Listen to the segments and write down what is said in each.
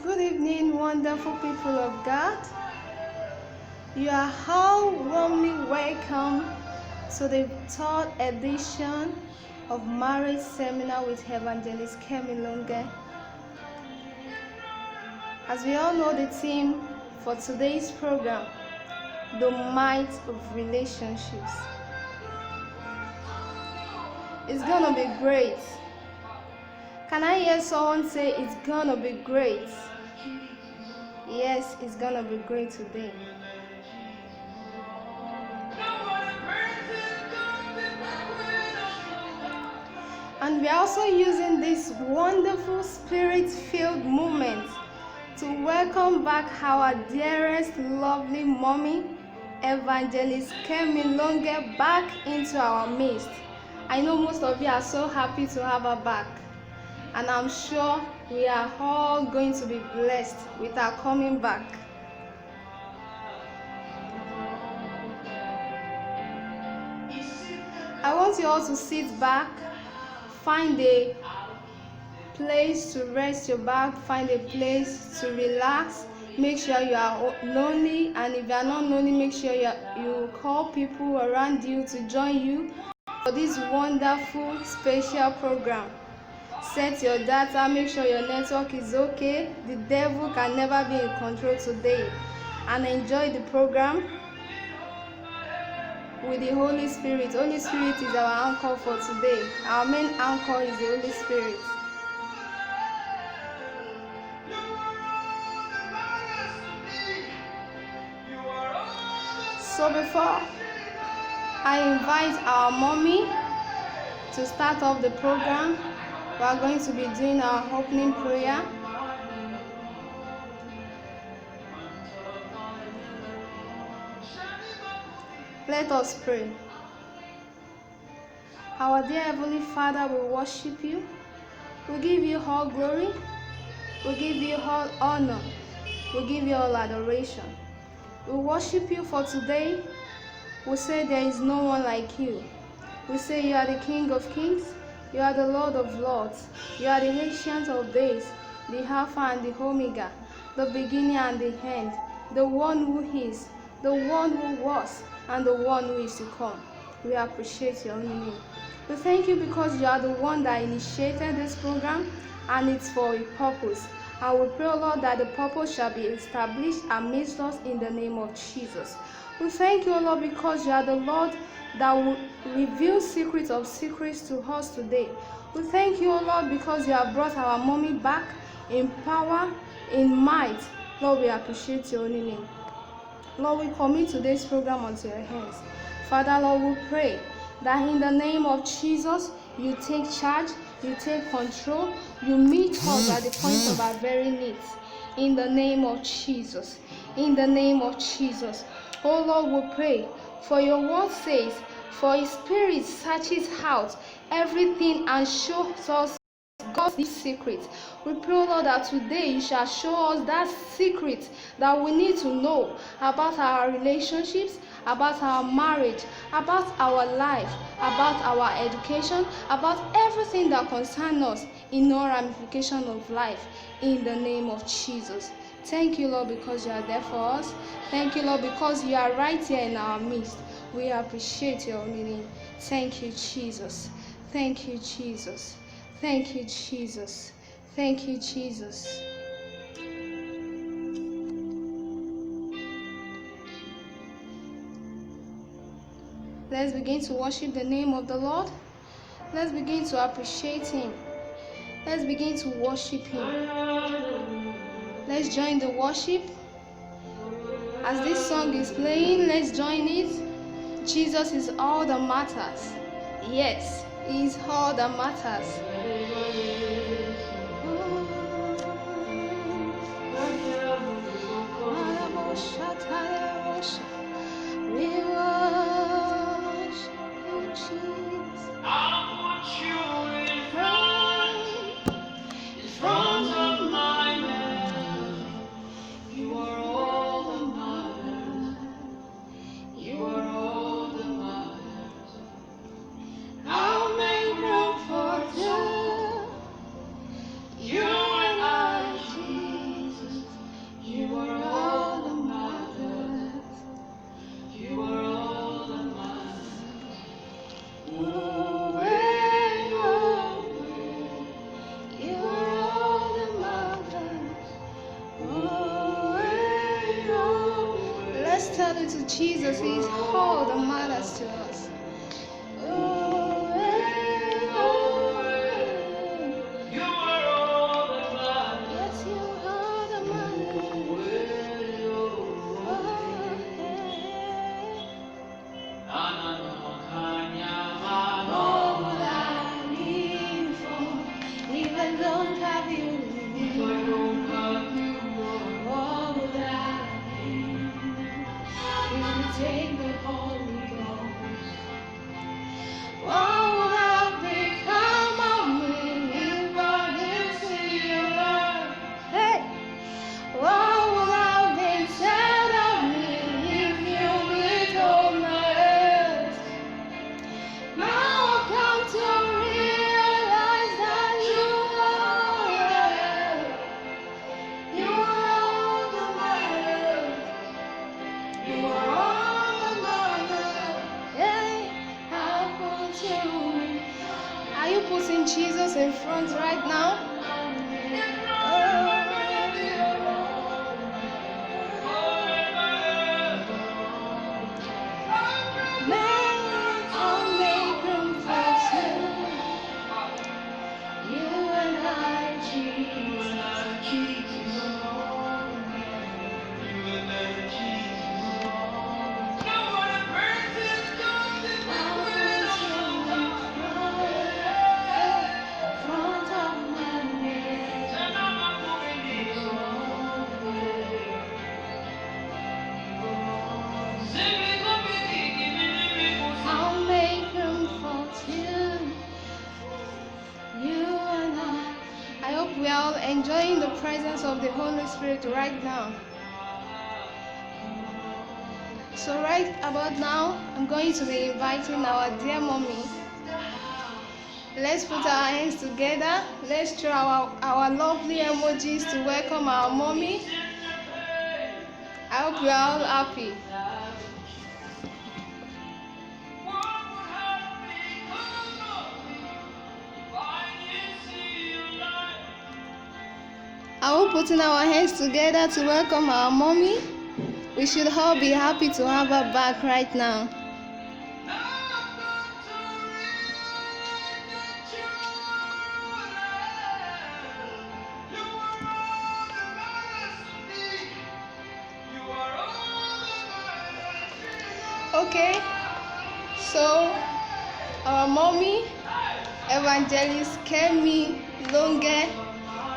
Good evening, wonderful people of God. You are all warmly welcome to the third edition of Marriage Seminar with Evangelist Kemi Longe. As we all know, the theme for today's program, the might of relationships. It's gonna be great. Can I hear someone say it's gonna be great? Yes, it's gonna be great today. And we are also using this wonderful spirit-filled moment to welcome back our dearest, lovely mommy, Evangelist Kemi Longe, back into our midst. I know most of you are so happy to have her back, and I'm sure we are all going to be blessed with her coming back. I want you all to sit back, find a place to rest your back, find a place to relax. Make sure you are lonely, and if you are not lonely, make sure you call people around you to join you for this wonderful special program. Set your data, make sure your network is okay. The devil can never be in control today. And enjoy the program with the Holy Spirit. Holy Spirit is our anchor for today. Our main anchor is the Holy Spirit. So before I invite our mommy to start off the program, we are going to be doing our opening prayer. Let us pray. Our dear Heavenly Father, we worship you. We give you all glory. We give you all honor. We give you all adoration. We worship you for today. We say there is no one like you. We say you are the King of Kings. You are the Lord of Lords. You are the Ancient of Days, the Alpha and the Omega, the beginning and the end, the one who is, the one who was, and the one who is to come. We appreciate your name. We thank you because you are the one that initiated this program, and it's for a purpose. And we pray, Lord, that the purpose shall be established amidst us in the name of Jesus. We thank you, Lord, because you are the Lord that will reveal secrets of secrets to us today. We thank you, Lord, because you have brought our mommy back in power, in might. Lord, we appreciate your name. Lord, we commit today's program onto your hands. Father, Lord, we pray that in the name of Jesus, you take charge, you take control, you meet us at the point of our very needs. In the name of Jesus. In the name of Jesus. Oh Lord, we pray, for your word says, for his spirit searches out everything and shows us God's secret. We pray, Lord, that today you shall show us that secret that we need to know about our relationships, about our marriage, about our life, about our education, about everything that concerns us in all ramifications of life, in the name of Jesus. Thank you, Lord, because you are there for us. Thank you, Lord, because you are right here in our midst. We appreciate your name. Thank you, Jesus. Thank you, Jesus. Thank you, Jesus. Thank you, Jesus. Let's begin to worship the name of the Lord. Let's begin to appreciate him. Let's begin to worship him. Let's join the worship. As this song is playing, let's join it. Jesus is all that matters. Yes, he is all that matters. We worship you, Jesus. I'll put you in front of my name. You are all that matters. You are all that matters. I'll make room for two. value to Jesus is all that matters to us. Yes, you are the matters. All I need for, even don't have you. All that I need, you take the Holy Ghost. What would have become of me if I didn't see your love? Hey! What would have been said of me if you withhold my words? Now I've come to realize that you are all the matters. You are all the matters. Hey, how could you? Are you putting Jesus in front right now? I'll make room for two. You and I, Jesus. Front of my name. I'll make room for two. You and I hope we are all enjoying the presence of the Holy Spirit right now. So right about now, I'm going to be inviting our dear mommy. Let's put our hands together. Let's throw our lovely emojis to welcome our mommy. I hope we are all happy. Are we putting our hands together to welcome our mommy? We should all be happy to have her back right now. Okay, so our mommy, Evangelist Kemi Longe,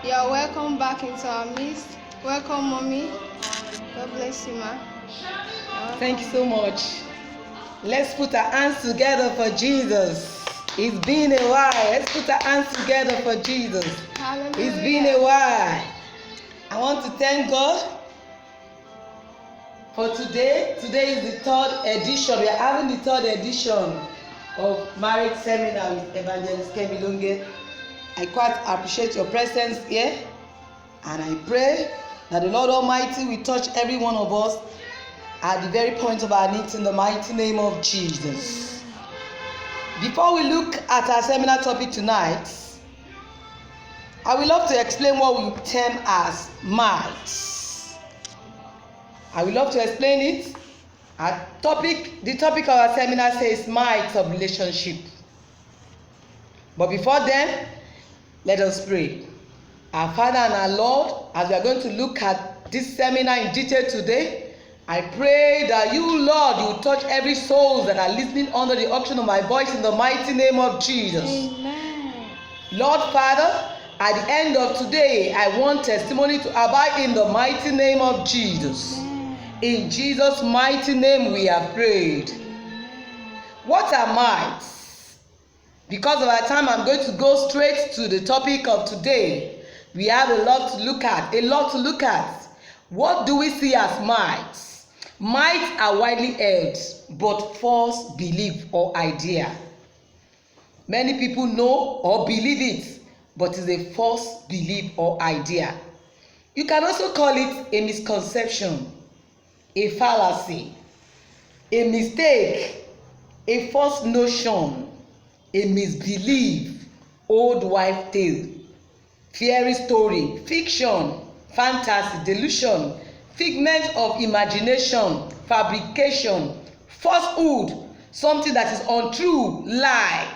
you are welcome back into our midst. Welcome, mommy. God bless you, ma. Thank you so much. Let's put our hands together for Jesus. It's been a while. Let's put our hands together for Jesus. Hallelujah. It's been a while. I want to thank God for today. Today is the third edition. We are having the third edition of Marriage Seminar with Evangelist Kemi Longe. I quite appreciate your presence here, and I pray that the Lord Almighty will touch every one of us at the very point of our needs in the mighty name of Jesus. Before we look at our seminar topic tonight, I would love to explain what we term as might. I would love to explain it. The topic of our seminar says might of relationship. But before then, let us pray. Our Father and our Lord, as we are going to look at this seminar in detail today, I pray that you, Lord, you will touch every soul that are listening under the unction of my voice in the mighty name of Jesus. Amen. Lord Father, at the end of today, I want testimony to abide in the mighty name of Jesus. Amen. In Jesus' mighty name we have prayed. What are mights? Because of our time, I'm going to go straight to the topic of today. We have a lot to look at. What do we see as mights? Mights are widely held, but false belief or idea. Many people know or believe it, but it's a false belief or idea. You can also call it a misconception, a fallacy, a mistake, a false notion, a misbelief, old wife tale, fairy story, fiction, fantasy, delusion, figment of imagination, fabrication, falsehood, something that is untrue, lie,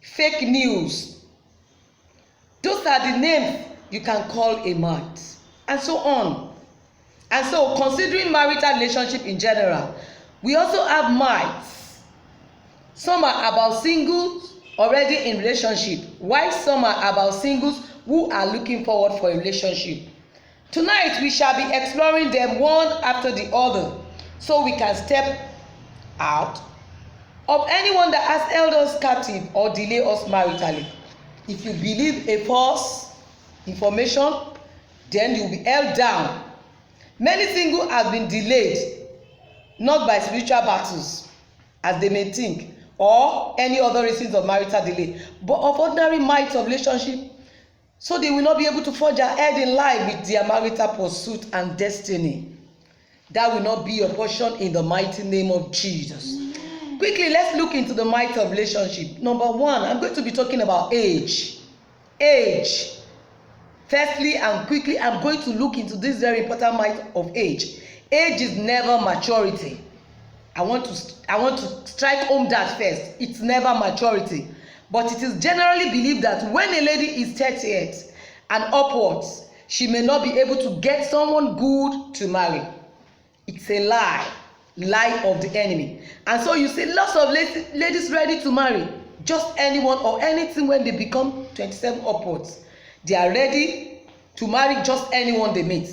fake news. Those are the names you can call a mite, and so on. And so, considering marital relationship in general, we also have mites. Some are about singles already in relationship, while some are about singles who are looking forward for a relationship. Tonight we shall be exploring them one after the other, so we can step out of anyone that has held us captive or delay us maritally. If you believe a false information, then you will be held down. Many singles have been delayed, not by spiritual battles, as they may think, or any other reasons of marital delay, but of ordinary mites of relationship, so they will not be able to forge ahead in life with their marital pursuit and destiny. That will not be your portion in the mighty name of Jesus. Quickly, let's look into the mite of relationship. Number one, I'm going to be talking about age. Age. Firstly and quickly, I'm going to look into this very important mite of age. Age is never maturity. I want to strike home that first. It's never maturity. But it is generally believed that when a lady is 38 and upwards, she may not be able to get someone good to marry. It's a lie of the enemy. And so you see lots of ladies ready to marry just anyone or anything when they become 27 upwards. They are ready to marry just anyone they meet.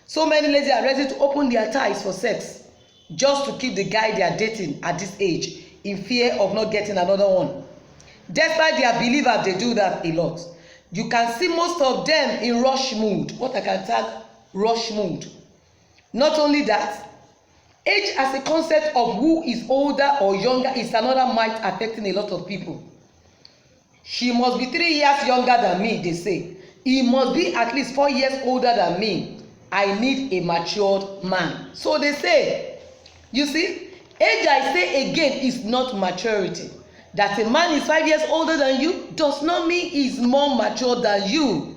So many ladies are ready to open their ties for sex just to keep the guy they are dating at this age in fear of not getting another one. Despite their believers, they do that a lot. You can see most of them in rush mood. What I can tag rush mood. Not only that, age as a concept of who is older or younger is another mite affecting a lot of people. She must be 3 years younger than me, they say. He must be at least 4 years older than me. I need a matured man. So they say, you see, age, I say again, is not maturity. That a man is 5 years older than you does not mean he's more mature than you.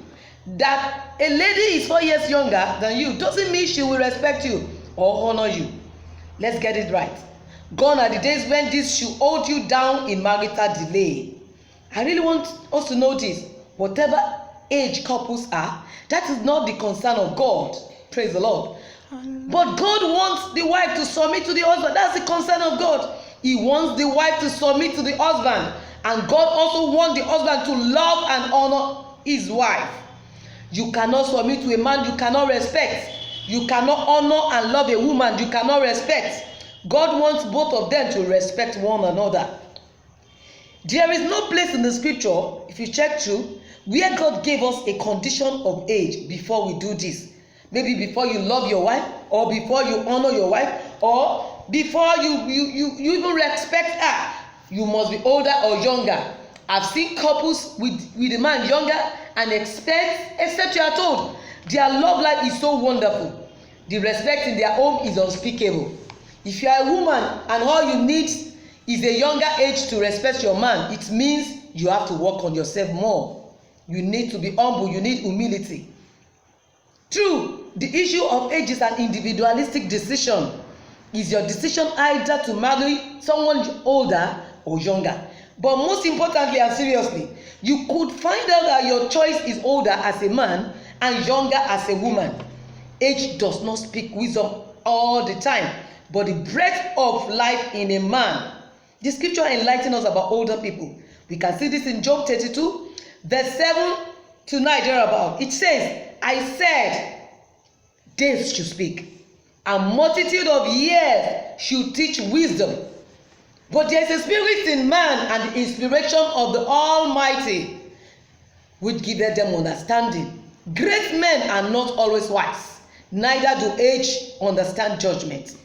That a lady is 4 years younger than you doesn't mean she will respect you or honor you. Let's get it right. Gone are the days when this should hold you down in marital delay. I really want us to notice, whatever age couples are, that is not the concern of God. Praise the Lord. But God wants the wife to submit to the husband. That's the concern of God. He wants the wife to submit to the husband. And God also wants the husband to love and honor his wife. You cannot submit to a man you cannot respect. You cannot honor and love a woman you cannot respect. God wants both of them to respect one another. There is no place in the scripture, if you check through, where God gave us a condition of age before we do this. Maybe before you love your wife, or before you honor your wife, or before you even respect her. You must be older or younger. I've seen couples with a man younger and except you are told their love life is so wonderful. The respect in their home is unspeakable. If you are a woman and all you need is a younger age to respect your man, it means you have to work on yourself more. You need to be humble. You need humility. True, the issue of age is an individualistic decision. Is your decision either to marry someone older or younger? But most importantly and seriously, you could find out that your choice is older as a man and younger as a woman. Age does not speak wisdom all the time, but the breadth of life in a man. The scripture enlightens us about older people. We can see this in Job 32, verse 7 to 9 thereabout. It says, I said, days should speak, and multitude of years should teach wisdom. But there is a spirit in man, and the inspiration of the Almighty, which giveth them understanding. Great men are not always wise, neither do age understand judgment.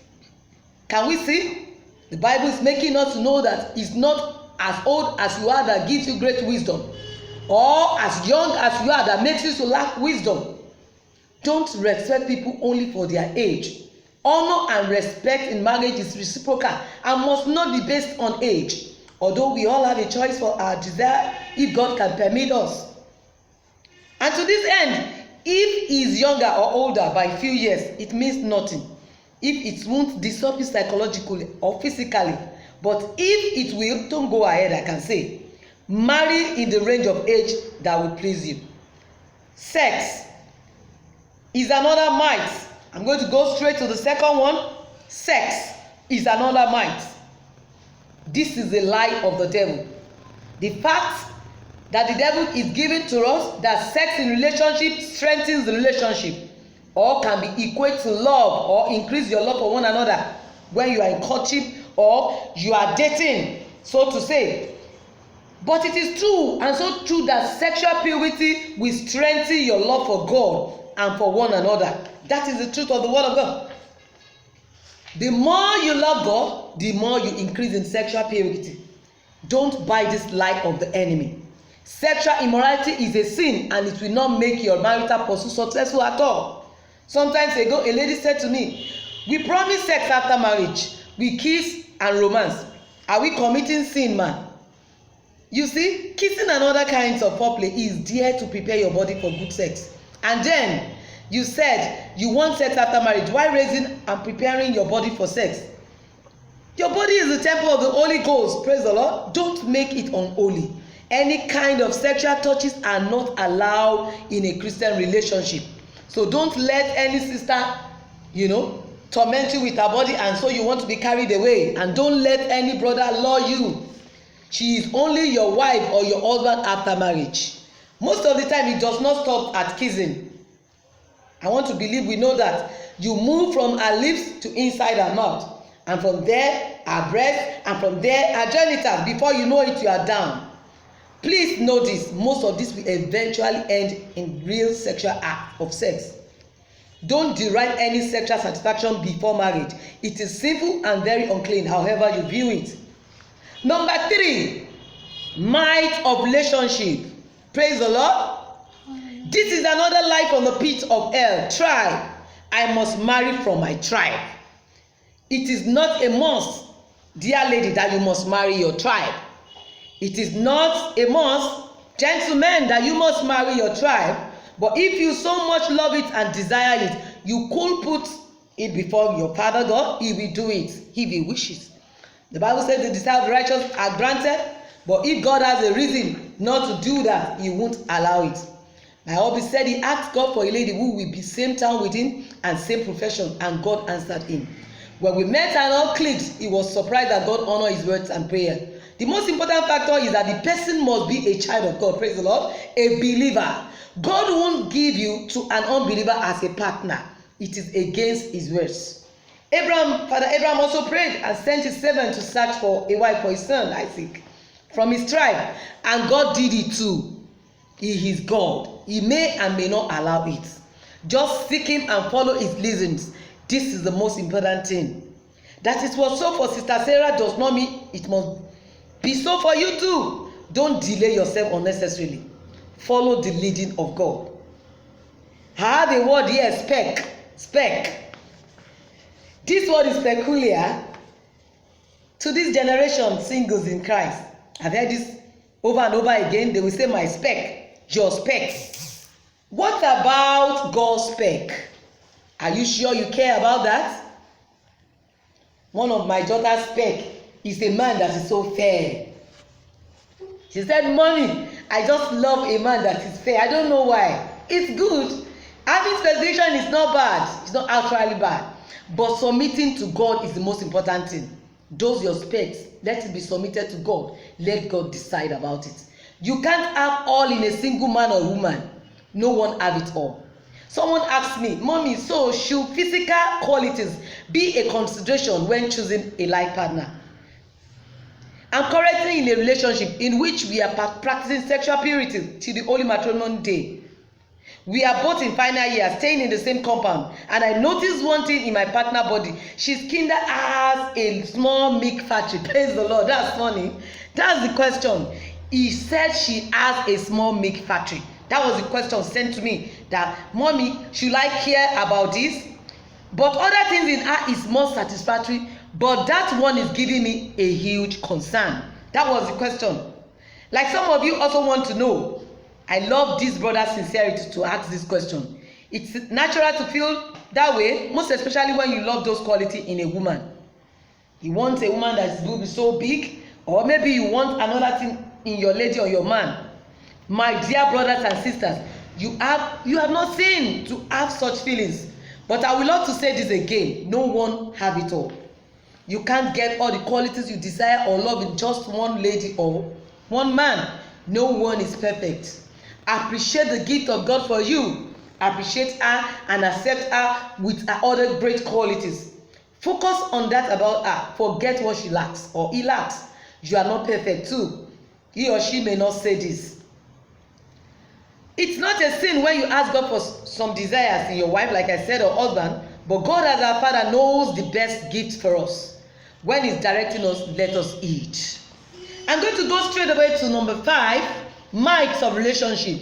Can we see? The Bible is making us know that it's not as old as you are that gives you great wisdom, or as young as you are that makes you to lack wisdom. Don't respect people only for their age. Honor and respect in marriage is reciprocal and must not be based on age, although we all have a choice for our desire if God can permit us. And to this end, if he is younger or older by a few years, it means nothing. if it won't disturb you psychologically or physically. But if it will, don't go ahead, I can say. Marry in the range of age that will please you. Sex is another might. I'm going to go straight to the second one. Sex is another might. This is a lie of the devil. The fact that the devil is giving to us that sex in relationship strengthens the relationship or can be equated to love or increase your love for one another when you are in courtship or you are dating, so to say. But it is true and so true that sexual purity will strengthen your love for God and for one another. That is the truth of the word of God. The more you love God, the more you increase in sexual purity. Don't buy this lie of the enemy. Sexual immorality is a sin and it will not make your marital pursuit successful at all. Sometimes ago, a lady said to me, we promise sex after marriage. We kiss and romance. Are we committing sin, man? You see, kissing and other kinds of foreplay is there to prepare your body for good sex. And then you said you want sex after marriage. Why raising and preparing your body for sex? Your body is the temple of the Holy Ghost. Praise the Lord. Don't make it unholy. Any kind of sexual touches are not allowed in a Christian relationship. So don't let any sister, torment you with her body and so you want to be carried away. And don't let any brother lure you. She is only your wife or your husband after marriage. Most of the time, it does not stop at kissing. I want to believe we know that. You move from her lips to inside her mouth. And from there, her breast. And from there, her genitals. Before you know it, you are down. Please know this. Most of this will eventually end in real sexual act of sex. Don't derive any sexual satisfaction before marriage. It is sinful and very unclean, however you view it. Number 3, might of relationship. Praise the Lord. This is another lie from the pit of hell. Tribe. I must marry from my tribe. It is not a must, dear lady, that you must marry your tribe. It is not a must, gentlemen, that you must marry your tribe. But if you so much love it and desire it, you could put it before your Father God. He will do it if he wishes. The Bible says the desire of the righteous are granted, but if God has a reason not to do that, he won't allow it. My hubby said he asked God for a lady who will be same town with him and same profession, and God answered him. When we met and all clicked, he was surprised that God honored his words and prayer. The most important factor is that the person must be a child of God, praise the Lord, a believer. God won't give you to an unbeliever as a partner. It is against his words. Father Abraham also prayed and sent his servant to search for a wife for his son Isaac from his tribe, and God did it too. He is God. He may and may not allow it. Just seek him and follow his leadings. This is the most important thing. That it was so for Sister Sarah does not mean it must be so for you too. Don't delay yourself unnecessarily. Follow the leading of God. I have a word here, spec. This word is peculiar to this generation singles in Christ. I've heard this over and over again. They will say my spec, your spec. What about God's spec? Are you sure you care about that? One of my daughter's spec is a man that is so fair. She said, Mommy, I just love a man that is fair. I don't know why. It's good. Having specification is not bad. It's not actually bad. But submitting to God is the most important thing. Those your specs, let it be submitted to God. Let God decide about it. You can't have all in a single man or woman. No one have it all. Someone asked me, Mommy, so should physical qualities be a consideration when choosing a life partner? I'm currently in a relationship in which we are practicing sexual purity till the holy matrimonial day. We are both in final year, staying in the same compound, and I noticed one thing in my partner body. She's kinda has a small milk factory. Praise the Lord. That's funny. That's the question. He said she has a small milk factory. That was the question sent to me. That, Mommy, should I care about this? But other things in her is more satisfactory. But that one is giving me a huge concern. That was the question. Like some of you also want to know. I love this brother's sincerity to ask this question. It's natural to feel that way, most especially when you love those qualities in a woman. You want a woman that will be so big, or maybe you want another thing in your lady or your man. My dear brothers and sisters, you have not seen to have such feelings. But I will love to say this again: no one have it all. You can't get all the qualities you desire or love in just one lady or one man. No one is perfect. Appreciate the gift of God for you. Appreciate her and accept her with her other great qualities. Focus on that about her. Forget what she lacks or he lacks. You are not perfect too. He or she may not say this. It's not a sin when you ask God for some desires in your wife, like I said, or husband, but God as our Father knows the best gift for us. When He's directing us, let us eat. I'm going to go straight away to number 5, might of relationship.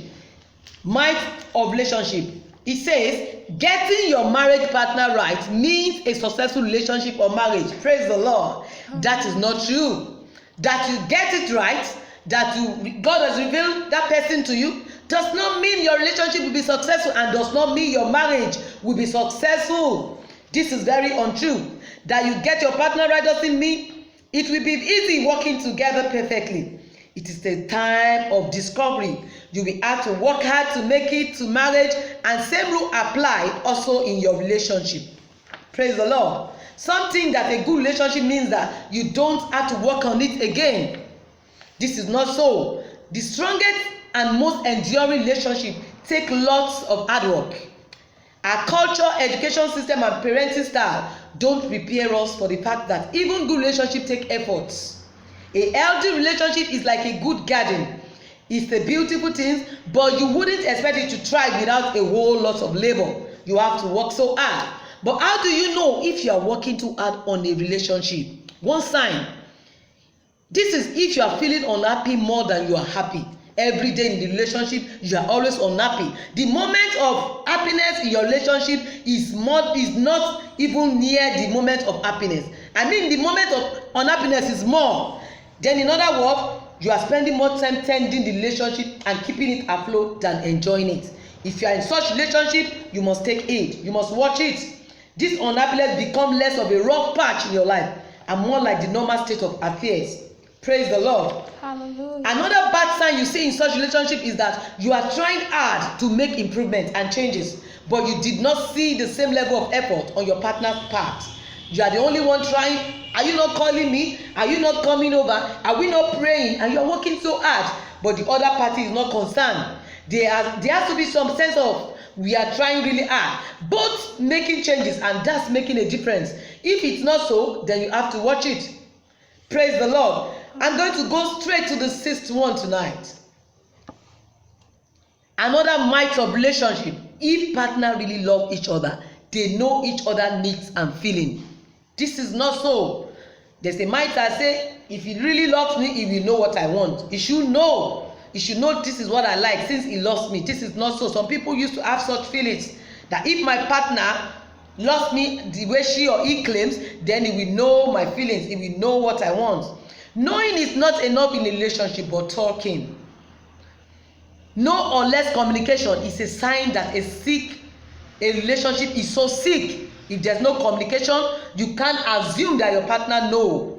Might of relationship. It says, getting your marriage partner right means a successful relationship or marriage. Praise the Lord. That is not true. That you get it right, that God has revealed that person to you, does not mean your relationship will be successful, and does not mean your marriage will be successful. This is very untrue. That you get your partner right doesn't mean it will be easy working together perfectly. It is a time of discovery. You will have to work hard to make it to marriage, and same rule apply also in your relationship. Praise the Lord. Something that a good relationship means that you don't have to work on it again. This is not so. The strongest and most enduring relationship take lots of hard work. Our culture, education system, and parenting style don't prepare us for the fact that even good relationships take efforts. A healthy relationship is like a good garden. It's a beautiful thing, but you wouldn't expect it to thrive without a whole lot of labor. You have to work so hard. But how do you know if you are working too hard on a relationship? One sign. This is if you are feeling unhappy more than you are happy. Every day in the relationship, you are always unhappy. The moment of happiness in your relationship is not even near the moment of happiness. I mean, the moment of unhappiness is more. Then in other words, you are spending more time tending the relationship and keeping it afloat than enjoying it. If you are in such relationship, you must take it. You must watch it. This unhappiness becomes less of a rough patch in your life and more like the normal state of affairs. Praise the Lord. Hallelujah. Another bad sign you see in such relationship is that you are trying hard to make improvements and changes, but you did not see the same level of effort on your partner's part. You are the only one trying. Are you not calling me? Are you not coming over? Are we not praying? And you are working so hard, but the other party is not concerned. There has to be some sense of we are trying really hard, both making changes, and that's making a difference. If it's not so, then you have to watch it. Praise the Lord. I'm going to go straight to the 6th one tonight. Another might of relationship. If partner really love each other, they know each other needs and feeling. This is not so. There's a might that say, if he really loves me, he will know what I want. He should know. He should know this is what I like since he loves me. This is not so. Some people used to have such feelings that if my partner loves me the way she or he claims, then he will know my feelings. He will know what I want. Knowing is not enough in a relationship, but talking. No or less communication is a sign that a relationship is so sick. If there's no communication, you can't assume that your partner knows.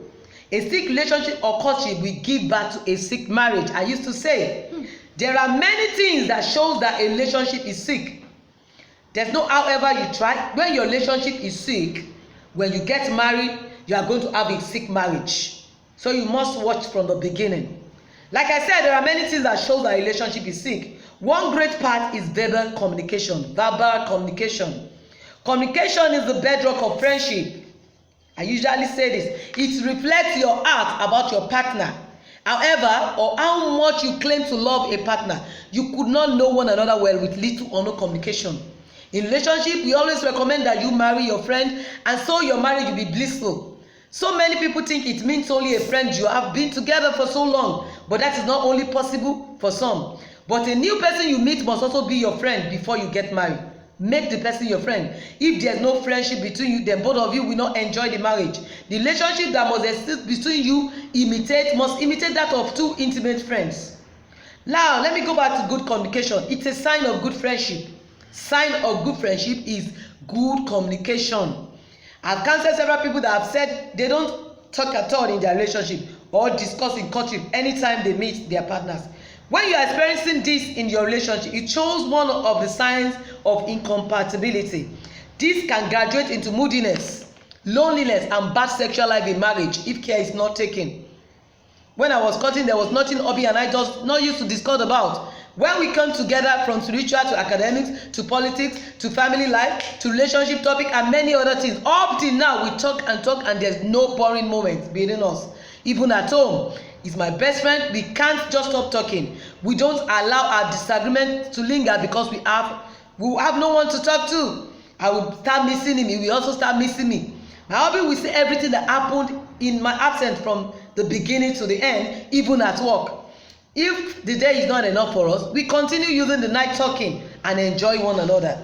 A sick relationship or courtship will give birth to a sick marriage. I used to say, there are many things that shows that a relationship is sick. There's no however you try. When your relationship is sick, when you get married, you are going to have a sick marriage. So you must watch from the beginning. Like I said, there are many things that show that a relationship is sick. One great part is verbal communication. Verbal communication. Communication is the bedrock of friendship. I usually say this. It reflects your heart about your partner. However, or how much you claim to love a partner, you could not know one another well with little or no communication. In relationship, we always recommend that you marry your friend, and so your marriage will be blissful. So many people think it means only a friend. You have been together for so long, but that is not only possible for some. But a new person you meet must also be your friend before you get married. Make the person your friend. If there's no friendship between you, then both of you will not enjoy the marriage. The relationship that must exist between you must imitate that of two intimate friends. Now, let me go back to good communication. It's a sign of good friendship. Sign of good friendship is good communication. I've counseled several people that have said they don't talk at all in their relationship or discuss in courtship anytime they meet their partners. When you are experiencing this in your relationship, it shows one of the signs of incompatibility. This can graduate into moodiness, loneliness, and bad sexual life in marriage if care is not taken. When I was courting, there was nothing Obi and I just not used to discuss about. When we come together, from spiritual to academics to politics to family life to relationship topic and many other things, up till now we talk and there's no boring moment between us. Even at home, he's my best friend. We can't just stop talking. We don't allow our disagreement to linger because we have no one to talk to. I will start missing him. He will also start missing me. My husband will say everything that happened in my absence from the beginning to the end, even at work. If the day is not enough for us, we continue using the night talking and enjoy one another.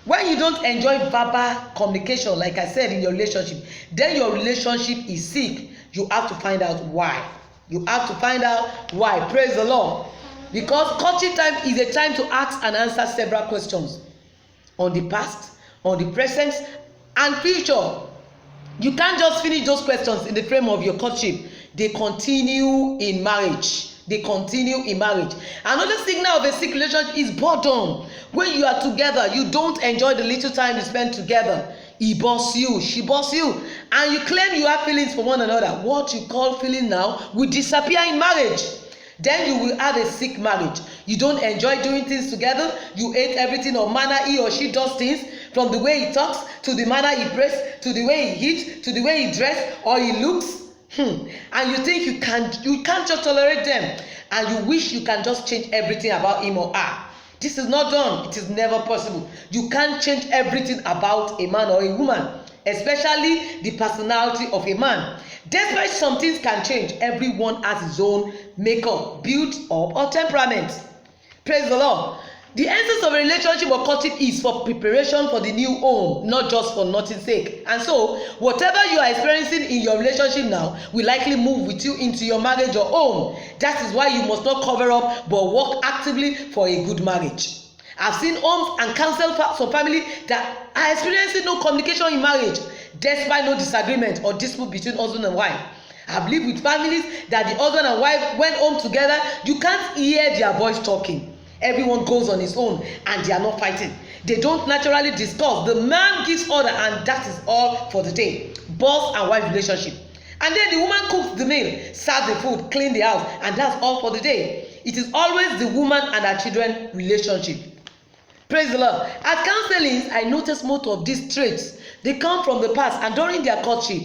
When you don't enjoy verbal communication, like I said, in your relationship, then your relationship is sick. You have to find out why. You have to find out why. Praise the Lord. Because courtship time is a time to ask and answer several questions on the past, on the present, and future. You can't just finish those questions in the frame of your courtship. They continue in marriage. They continue in marriage. Another signal of a sick relationship is boredom. When you are together, you don't enjoy the little time you spend together. He boss you, she boss you, and you claim you have feelings for one another. What you call feeling now will disappear in marriage. Then you will have a sick marriage. You don't enjoy doing things together. You hate everything or manner he or she does things, from the way he talks to the manner he prays, to the way he eats, to the way he dresses or he looks. And you think you can't just tolerate them, and you wish you can just change everything about him or her. This is not done. It is never possible. You can't change everything about a man or a woman, especially the personality of a man. Despite some things can change, everyone has his own makeup, build up, or temperament. Praise the Lord. The essence of a relationship or courtship is for preparation for the new home, not just for nothing's sake. And so, whatever you are experiencing in your relationship now will likely move with you into your marriage or home. That is why you must not cover up but work actively for a good marriage. I've seen homes and counsel some family that are experiencing no communication in marriage, despite no disagreement or dispute between husband and wife. I've lived with families that the husband and wife went home together. You can't hear their voice talking. Everyone goes on his own and they are not fighting. They don't naturally discuss. The man gives order and that is all for the day. Boss and wife relationship. And then the woman cooks the meal, serves the food, clean the house, and that's all for the day. It is always the woman and her children relationship. Praise the Lord. At counseling, I noticed most of these traits. They come from the past and during their courtship.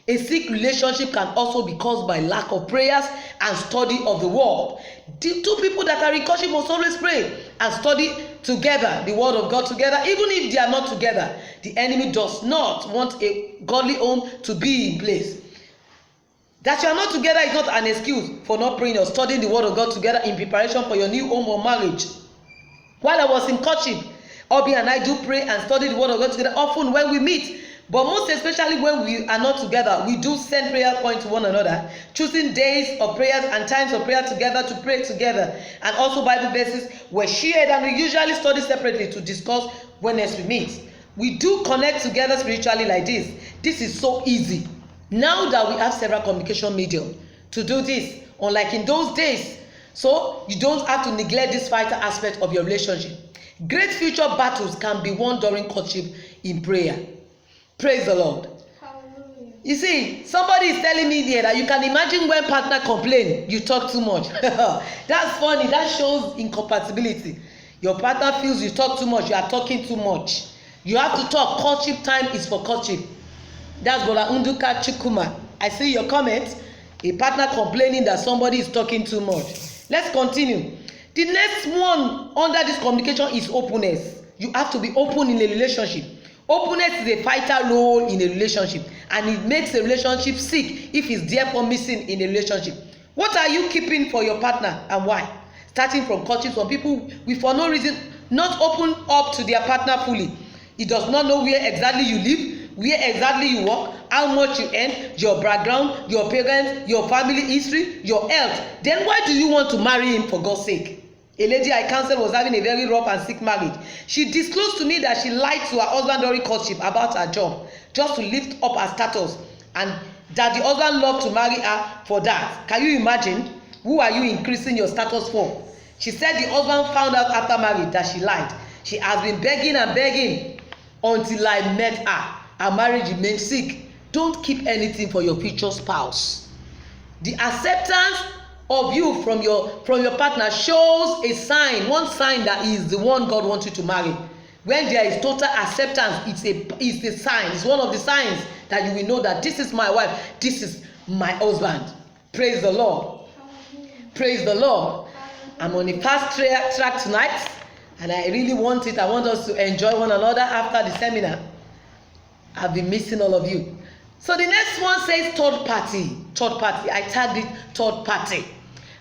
A sick relationship can also be caused by lack of prayers and study of the word. The two people that are in courtship must always pray and study together, the word of God together. Even if they are not together, the enemy does not want a godly home to be in place. That you are not together is not an excuse for not praying or studying the word of God together in preparation for your new home or marriage. While I was in courtship, Obi and I do pray and study the word of God together often when we meet. But most especially when we are not together, we do send prayer points to one another, choosing days of prayers and times of prayer together to pray together. And also Bible verses were shared, and we usually study separately to discuss when next we meet. We do connect together spiritually like this. This is so easy. Now that we have several communication mediums to do this, unlike in those days. So you don't have to neglect this vital aspect of your relationship. Great future battles can be won during courtship in prayer. Praise the Lord. Hallelujah. You see, somebody is telling me there that you can imagine when partner complain, you talk too much. That's funny. That shows incompatibility. Your partner feels you talk too much, you are talking too much. You have to talk. Courtship time is for courtship. That's Bola Unduka Chikuma. I see your comment. A partner complaining that somebody is talking too much. Let's continue. The next one under this communication is openness. You have to be open in a relationship. Openness is a vital role in a relationship, and it makes a relationship sick if it's therefore missing in a relationship. What are you keeping for your partner and why? Starting from courtship, some people will for no reason not open up to their partner fully. He does not know where exactly you live, where exactly you work, how much you earn, your background, your parents, your family history, your health. Then why do you want to marry him for God's sake? a lady I counseled was having a very rough and sick marriage. She disclosed to me that she lied to her husband during courtship about her job just to lift up her status, and that the husband loved to marry her for that. Can you imagine? Who are you increasing your status for? She said the husband found out after marriage that she lied. She has been begging and begging until I met her. Her marriage remained sick. Don't keep anything for your future spouse. The acceptance of you from your partner shows a sign, one sign that he is the one God wants you to marry. When there is total acceptance, it's a sign. It's one of the signs that you will know that this is my wife, this is my husband. Praise the Lord. Praise the Lord. I'm on a fast track tonight, and I really want it. I want us to enjoy one another after the seminar. I've been missing all of you. So the next one says third party. Third party. I tagged it third party.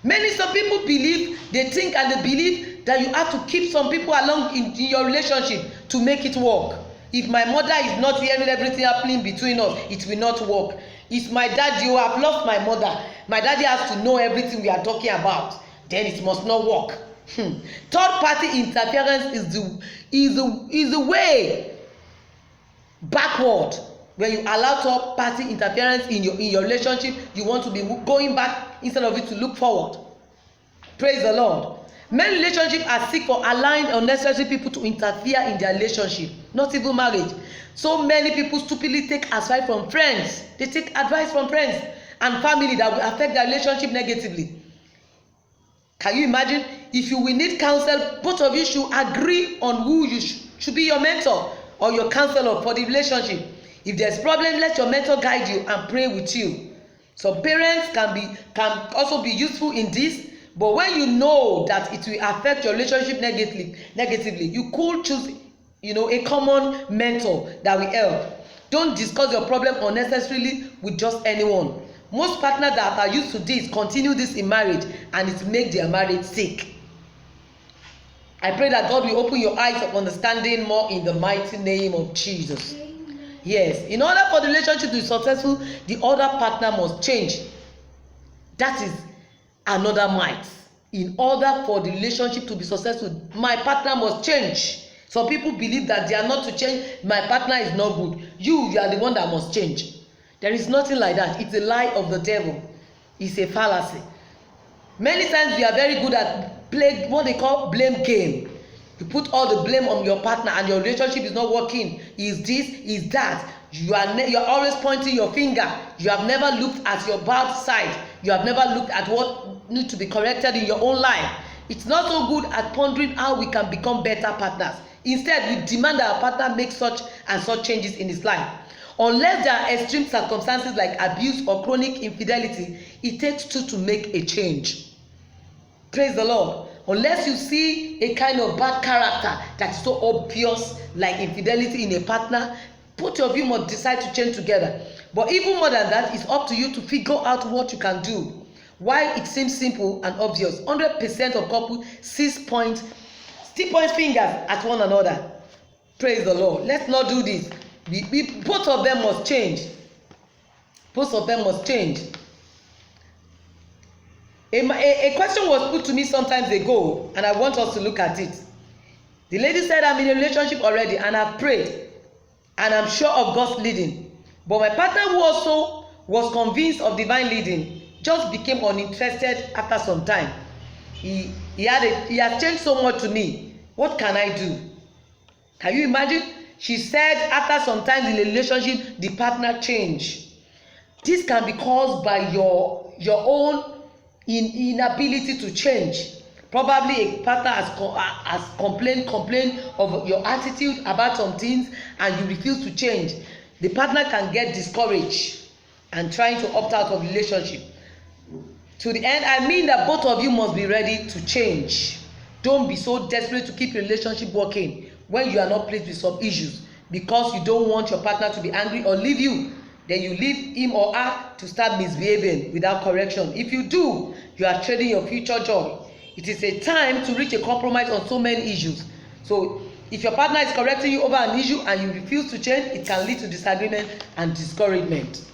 Some people believe, they think and they believe that you have to keep some people along in your relationship to make it work. If my mother is not hearing everything happening between us, it will not work. If my dad, you have lost my mother, my daddy has to know everything we are talking about, then it must not work. Third party interference is the way backward. When you allow third party interference in your relationship, you want to be going back instead of it to look forward. Praise the Lord. Many relationships are sick for allowing unnecessary people to interfere in their relationship, not even marriage. So many people stupidly take advice from friends. They take advice from friends and family that will affect their relationship negatively. Can you imagine? If you will need counsel, both of you should agree on who you should be your mentor or your counselor for the relationship. If there's problem, let your mentor guide you and pray with you. So parents can also be useful in this, but when you know that it will affect your relationship negatively, you could choose, a common mentor that will help. Don't discuss your problem unnecessarily with just anyone. Most partners that are used to this continue this in marriage, and it makes their marriage sick. I pray that God will open your eyes of understanding more in the mighty name of Jesus. Yes, in order for the relationship to be successful, the other partner must change. That is another might. In order for the relationship to be successful, my partner must change. Some people believe that they are not to change. My partner is not good. You are the one that must change. There is nothing like that. It's a lie of the devil. It's a fallacy. Many times we are very good at play what they call blame game. You put all the blame on your partner and your relationship is not working. Is this, is that. You are always pointing your finger. You have never looked at your bad side. You have never looked at what needs to be corrected in your own life. It's not so good at pondering how we can become better partners. Instead, we demand that our partner make such and such changes in his life. Unless there are extreme circumstances like abuse or chronic infidelity, it takes two to make a change. Praise the Lord. Unless you see a kind of bad character that is so obvious, like infidelity in a partner, both of you must decide to change together. But even more than that, it's up to you to figure out what you can do. While it seems simple and obvious, 100% of couples still point fingers at one another. Praise the Lord. Let's not do this. Both of them must change. Both of them must change. A question was put to me sometimes ago, and I want us to look at it. The lady said, I'm in a relationship already, and I've prayed, and I'm sure of God's leading. But my partner, who also was convinced of divine leading, just became uninterested after some time. He has changed so much to me. What can I do? Can you imagine? She said after some time in the relationship, the partner changed. This can be caused by your own inability to change. Probably a partner has complained of your attitude about some things, and you refuse to change. The partner can get discouraged and trying to opt out of the relationship. To the end, I mean that both of you must be ready to change. Don't be so desperate to keep your relationship working when you are not placed with some issues because you don't want your partner to be angry or leave you. Then you leave him or her to start misbehaving without correction. If you do, you are trading your future joy. It is a time to reach a compromise on so many issues. So if your partner is correcting you over an issue and you refuse to change, it can lead to disagreement and discouragement.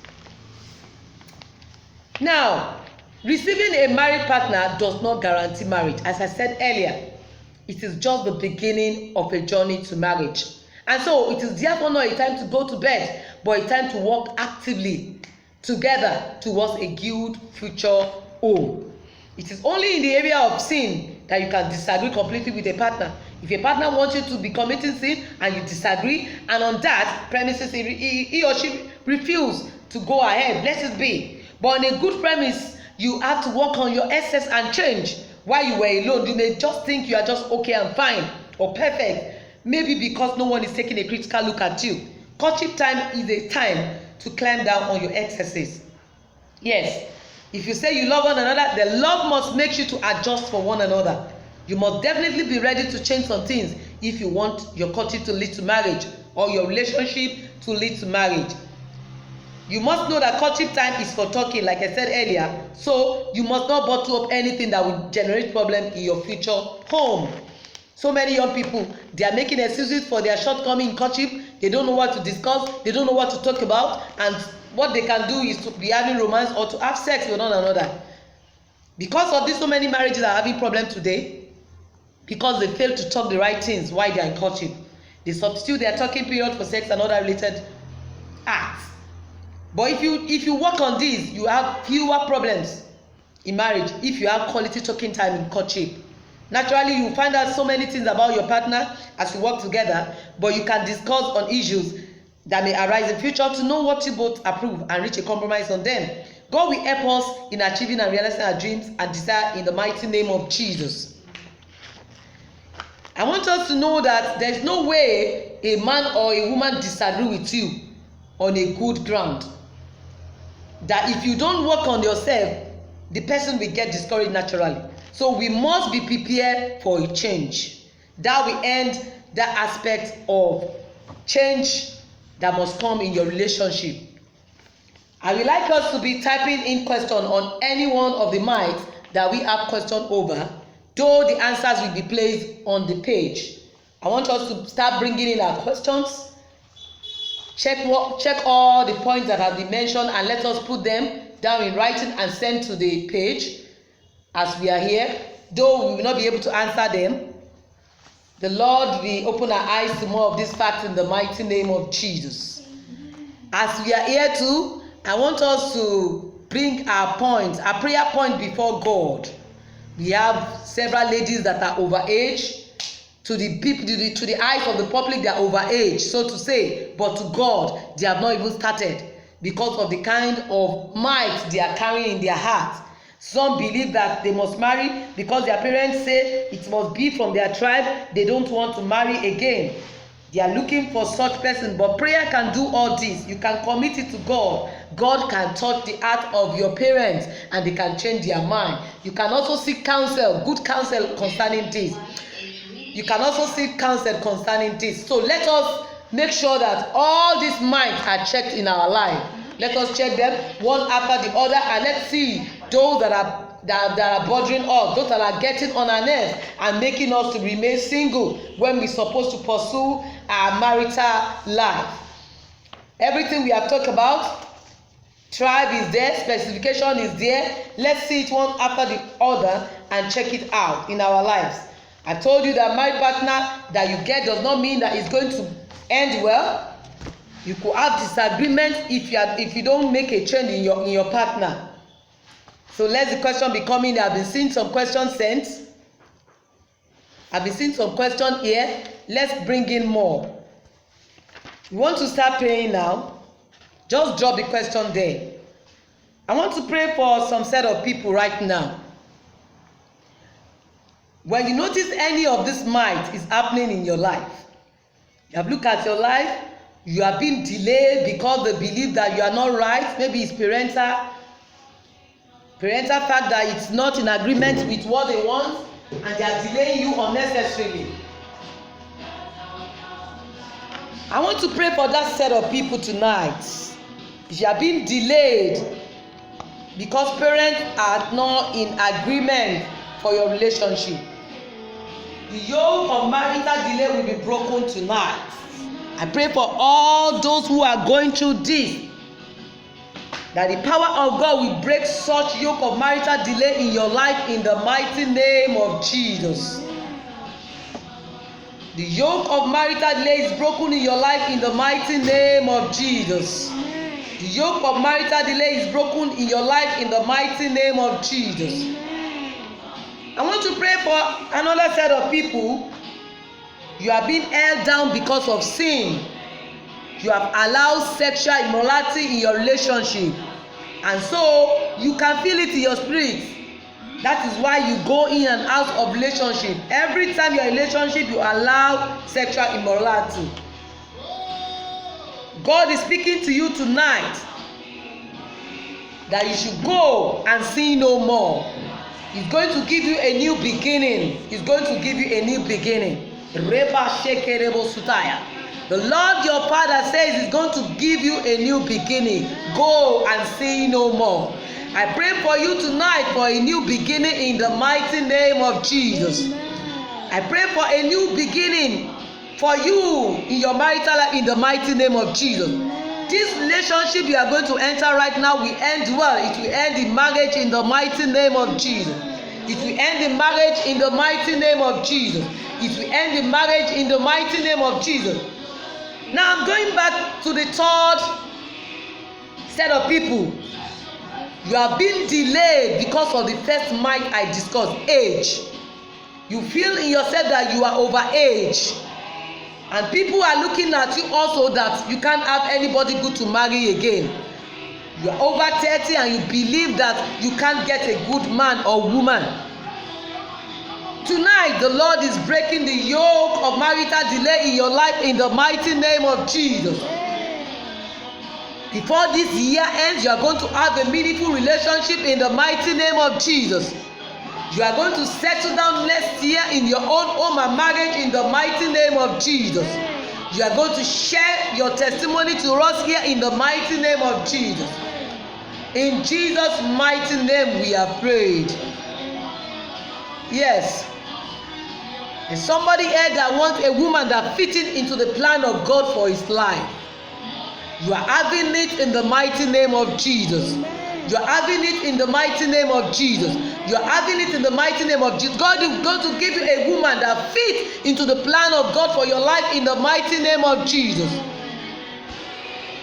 Now, Receiving a married partner does not guarantee marriage. As I said earlier, it is just the beginning of a journey to marriage. And so it is therefore not a time to go to bed, but a time to work actively together towards a good future home. It is only in the area of sin that you can disagree completely with a partner. If a partner wants you to be committing sin and you disagree, and on that premises he or she refuse to go ahead, let it be. But on a good premise, you have to work on your excess and change. While you were alone, you may just think you are just okay and fine or perfect. Maybe because no one is taking a critical look at you. Courtship time is a time to climb down on your excesses. Yes, if you say you love one another, the love must make you to adjust for one another. You must definitely be ready to change some things if you want your courtship to lead to marriage or your relationship to lead to marriage. You must know that courtship time is for talking, like I said earlier, so you must not bottle up anything that will generate problem in your future home. So many young people, they are making excuses for their shortcoming in courtship. They don't know what to discuss, they don't know what to talk about, and what they can do is to be having romance or to have sex with one another. Because of this, so many marriages are having problems today, because they fail to talk the right things while they are in courtship. They substitute their talking period for sex and other related acts. But if you work on this, you have fewer problems in marriage if you have quality talking time in courtship. Naturally, you find out so many things about your partner as you work together, but you can discuss on issues that may arise in future to know what you both approve and reach a compromise on them. God will help us in achieving and realizing our dreams and desire in the mighty name of Jesus. I want us to know that there is no way a man or a woman disagree with you on a good ground. That if you don't work on yourself, the person will get discouraged naturally. So we must be prepared for a change. That will end that aspect of change that must come in your relationship. I would like us to be typing in question on any one of the mics that we have question over, though the answers will be placed on the page. I want us to start bringing in our questions. Check all the points that have been mentioned and let us put them down in writing and send to the page as we are here. Though we will not be able to answer them, the Lord will open our eyes to more of these facts in the mighty name of Jesus. As we are here too, I want us to bring our points, our prayer point before God. We have several ladies that are overage. To the people, to the eyes of the public, they are overage, so to say. But to God, they have not even started because of the kind of might they are carrying in their heart. Some believe that they must marry because their parents say it must be from their tribe. They don't want to marry again. They are looking for such person. But prayer can do all this. You can commit it to God. God can touch the heart of your parents and they can change their mind. You can also seek counsel, good counsel concerning this. You can also seek counsel concerning this. So let us make sure that all these minds are checked in our life. Let us check them one after the other, and let's see those that are bothering us, those that are getting on our nerves and making us to remain single when we're supposed to pursue our marital life. Everything we have talked about, tribe is there, specification is there. Let's see it one after the other and check it out in our lives. I told you that married partner that you get does not mean that it's going to end well. You could have disagreement if you don't make a change in your partner. So let the question be coming. I've been seeing some questions sent. I've been seeing some questions here. Let's bring in more. You want to start praying now? Just drop the question there. I want to pray for some set of people right now. When you notice any of this might is happening in your life, you have looked at your life, you have been delayed because they believe that you are not right. Maybe it's parental fact that it's not in agreement with what they want and they are delaying you unnecessarily. I want to pray for that set of people tonight. If you have been delayed because parents are not in agreement for your relationship, the yoke of marital delay will be broken tonight. I pray for all those who are going through this, That the power of God will break such yoke of marital delay in your life in the mighty name of Jesus. The yoke of marital delay is broken in your life in the mighty name of Jesus. The yoke of marital delay is broken in your life in the mighty name of Jesus. I want to pray for another set of people. You are being held down because of sin. You have allowed sexual immorality in your relationship, and so you can feel it in your spirit. That is why you go in and out of relationship. Every time you're in a relationship, you allow sexual immorality. God is speaking to you tonight that you should go and sin no more. He's going to give you a new beginning. He's going to give you a new beginning. Reba shekerebo sutaya. The Lord your Father says He's going to give you a new beginning. Go and sin no more. I pray for you tonight for a new beginning in the mighty name of Jesus. I pray for a new beginning for you in your marital life in the mighty name of Jesus. This relationship you are going to enter right now will end well. It will end in marriage in the mighty name of Jesus. It will end in marriage in the mighty name of Jesus. It will end in marriage in the mighty name of Jesus. Now I'm going back to the third set of people. You are being delayed because of the first mic I discussed, age. You feel in yourself that you are over age, and people are looking at you also that you can't have anybody good to marry again. You are over 30 and you believe that you can't get a good man or woman. Tonight the Lord is breaking the yoke of marital delay in your life in the mighty name of Jesus. Before this year ends, you are going to have a meaningful relationship in the mighty name of Jesus. You are going to settle down next year in your own home and marriage in the mighty name of Jesus. You are going to share your testimony to us here in the mighty name of Jesus. In Jesus' mighty name we have prayed. Yes. And somebody here that wants a woman that fits into the plan of God for his life. You are having it in the mighty name of Jesus. You are having it in the mighty name of Jesus. You are having it in the mighty name of Jesus. God is going to give you a woman that fits into the plan of God for your life in the mighty name of Jesus.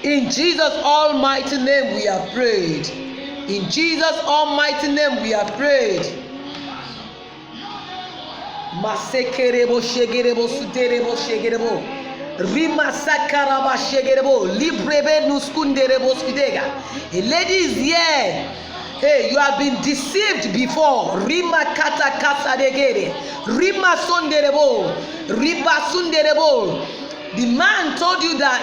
In Jesus' almighty name we have prayed. In Jesus' almighty name we have prayed. Masekerebo shegerebo suterebo shegerebo. Rima sakaraba shegerebo librebe nuskunderebo skidega. A lady is here. Hey, you have been deceived before. Rima kata kasa degere. Rima sonderebo. Riba sunderebo. The man told you that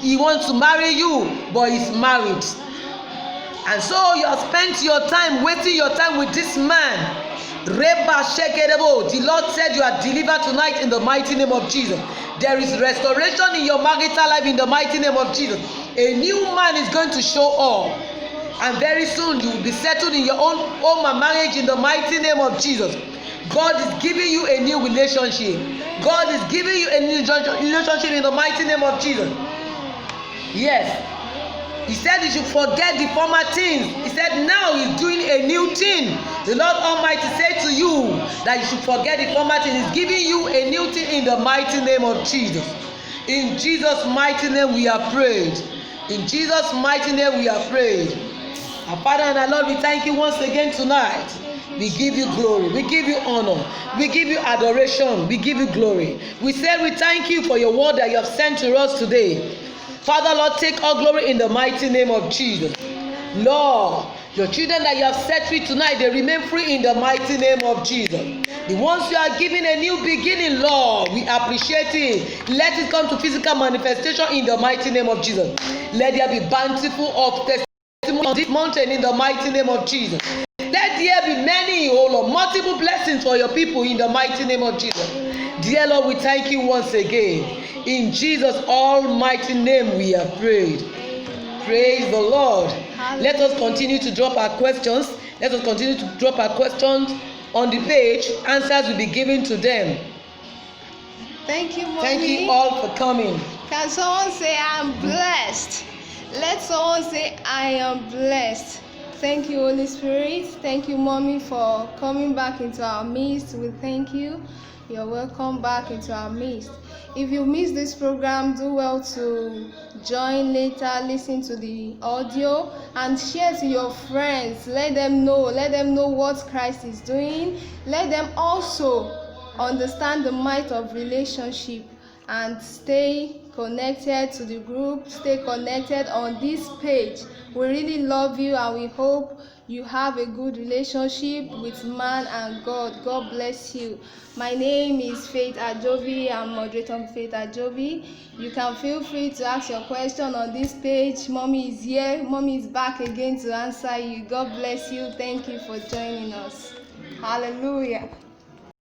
he wants to marry you, but he's married. And so you have spent your time wasting your time with this man. Reba shekerebo. The Lord said you are delivered tonight in the mighty name of Jesus. There is restoration in your marital life in the mighty name of Jesus. A new man is going to show up, and very soon you will be settled in your own home and marriage in the mighty name of Jesus. God is giving you a new relationship. God is giving you a new relationship in the mighty name of Jesus. Yes. He said you should forget the former things. He said now he's doing a new thing. The Lord Almighty said to you that you should forget the former thing. He's giving you a new thing in the mighty name of Jesus. In Jesus' mighty name we have prayed. In Jesus' mighty name we have prayed. Our Father and our Lord, we thank you once again tonight. We give you glory. We give you honor. We give you adoration. We give you glory. We say we thank you for your word that you have sent to us today. Father, Lord, take all glory in the mighty name of Jesus. Lord, your children that you have set free tonight, they remain free in the mighty name of Jesus. The ones you are giving a new beginning, Lord, we appreciate it. Let it come to physical manifestation in the mighty name of Jesus. Let there be bountiful of testimony on this mountain in the mighty name of Jesus. Let there be many, oh Lord, multiple blessings for your people in the mighty name of Jesus. Dear Lord, we thank you once again. In Jesus' almighty name we have prayed. Praise the Lord. Let us continue to drop our questions. Let us continue to drop our questions on the page. Answers will be given to them. Thank you, Mommy. Thank you all for coming. Can someone say I'm blessed? Let someone say, I am blessed. Thank you, Holy Spirit. Thank you, Mommy, for coming back into our midst. We thank you. You're welcome back into our midst. If you missed this program, do well to join later, listen to the audio, and share to your friends. Let them know what Christ is doing. Let them also understand the might of relationship, and stay connected to the group, stay connected on this page. We really love you, and we hope you have a good relationship with man and God. God bless you. My name is Faith Ajovi. I'm moderator Faith Ajovi. You can feel free to ask your question on this page. Mommy is here. Mommy is back again to answer you. God bless you. Thank you for joining us. Hallelujah.